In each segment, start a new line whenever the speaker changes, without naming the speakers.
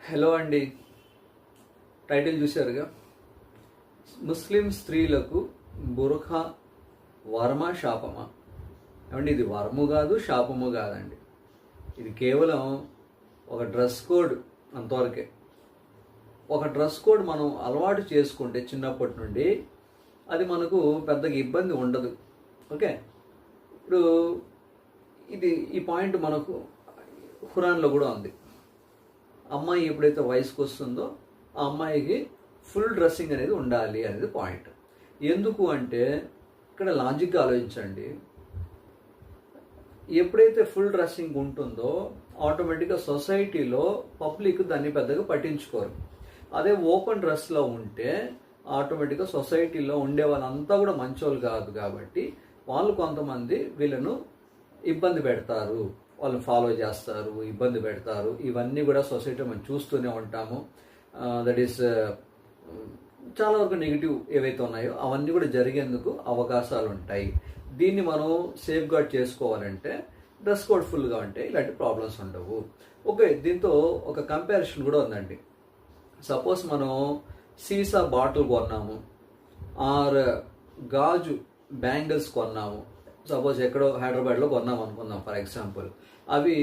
Hello అండి. Title చూశారుగా. ముస్లిం స్త్రీలకు బురఖా వరమా శాపమా? ఏమండి, ఇది వరము కాదు, శాపము కాదండి. ఇది కేవలం ఒక డ్రెస్ కోడ్, అంతవరకే. ఒక డ్రెస్ కోడ్ మనం అలవాటు చేసుకుంటే చిన్నప్పటి నుండి అది మనకు పెద్దగా ఇబ్బంది ఉండదు. ఓకే, ఇప్పుడు ఈ పాయింట్ మనకు ఖురాన్లో కూడా ఉంది. అమ్మాయి ఎప్పుడైతే వయసుకు వస్తుందో ఆ అమ్మాయికి ఫుల్ డ్రెస్సింగ్ అనేది ఉండాలి అనేది పాయింట్. ఎందుకు అంటే ఇక్కడ లాజిక్గా ఆలోచించండి. ఎప్పుడైతే ఫుల్ డ్రెస్సింగ్ ఉంటుందో ఆటోమేటిక్గా సొసైటీలో పబ్లిక్ దాన్ని పెద్దగా పట్టించుకోరు. అదే ఓపెన్ డ్రెస్లో ఉంటే ఆటోమేటిక్గా సొసైటీలో ఉండే వాళ్ళంతా కూడా మంచోళ్ళు కాదు కాబట్టి వాళ్ళు కొంతమంది వీళ్ళను ఇబ్బంది పెడతారు, వాళ్ళు ఫాలో చేస్తారు, ఇబ్బంది పెడతారు. ఇవన్నీ కూడా సొసైటీలో మనం చూస్తూనే ఉంటాము. దట్ ఈస్ చాలా వరకు నెగిటివ్ ఏవైతే ఉన్నాయో అవన్నీ కూడా జరిగేందుకు అవకాశాలు ఉంటాయి. దీన్ని మనం సేఫ్ గార్డ్ చేసుకోవాలంటే డ్రెస్ కోడ్ ఫుల్గా ఉంటే ఇలాంటి ప్రాబ్లమ్స్ ఉండవు. ఓకే, దీంతో ఒక కంపారిజన్ కూడా ఉందండి. సపోజ్ మనం సీసా బాటిల్ కొన్నాము ఆర్ గాజు బ్యాంగిల్స్ కొన్నాము. సపోజ్ ఎక్కడో హైదరాబాద్లో కొన్నాం అనుకుందాం ఫర్ ఎగ్జాంపుల్. అవి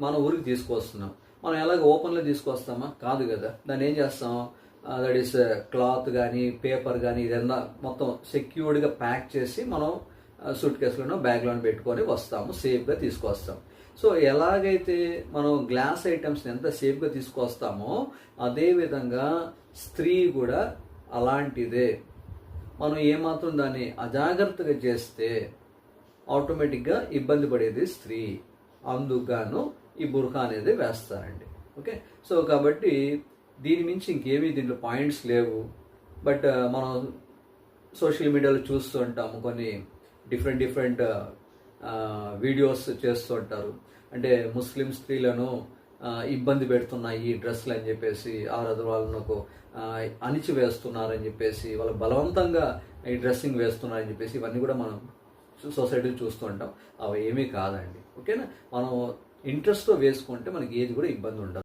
మన ఊరికి తీసుకొస్తున్నాం. మనం ఎలాగ ఓపెన్లో తీసుకొస్తామా? కాదు కదా. దాన్ని ఏం చేస్తాం? దట్ ఈస్ క్లాత్ కానీ పేపర్ కానీ ఇదన్నా మొత్తం సెక్యూర్డ్గా ప్యాక్ చేసి మనం సూట్ కేసులోనో బ్యాగ్లోనో పెట్టుకొని వస్తాము, సేఫ్గా తీసుకొస్తాం. సో ఎలాగైతే మనం గ్లాస్ ఐటమ్స్ని ఎంత సేఫ్గా తీసుకొస్తామో అదేవిధంగా స్త్రీ కూడా అలాంటిదే. మనం ఏమాత్రం దాన్ని అజాగ్రత్తగా చేస్తే ఆటోమేటిక్గా ఇబ్బంది పడేది స్త్రీ. అందుకుగాను ఈ బుర్ఖా అనేది వేస్తారండి. ఓకే, సో కాబట్టి దీని మించి ఇంకేమీ దీంట్లో పాయింట్స్ లేవు. బట్ మనం సోషల్ మీడియాలో చూస్తూ ఉంటాము, కొన్ని డిఫరెంట్ వీడియోస్ చేస్తూ ఉంటారు. అంటే ముస్లిం స్త్రీలను ఇబ్బంది పెడుతున్నాయి ఈ డ్రెస్సులు అని చెప్పేసి, వాళ్ళకు అణిచివేస్తున్నారని చెప్పేసి, వాళ్ళు బలవంతంగా ఈ డ్రెస్సింగ్ వేస్తున్నారని చెప్పేసి ఇవన్నీ కూడా మనం సొసైటీలో చూస్తూ ఉంటాం. అవి ఏమీ కాదండి. ఓకేనా, మనం ఇంట్రెస్ట్తో వేసుకుంటే మనకి ఏది కూడా ఇబ్బంది ఉండదు.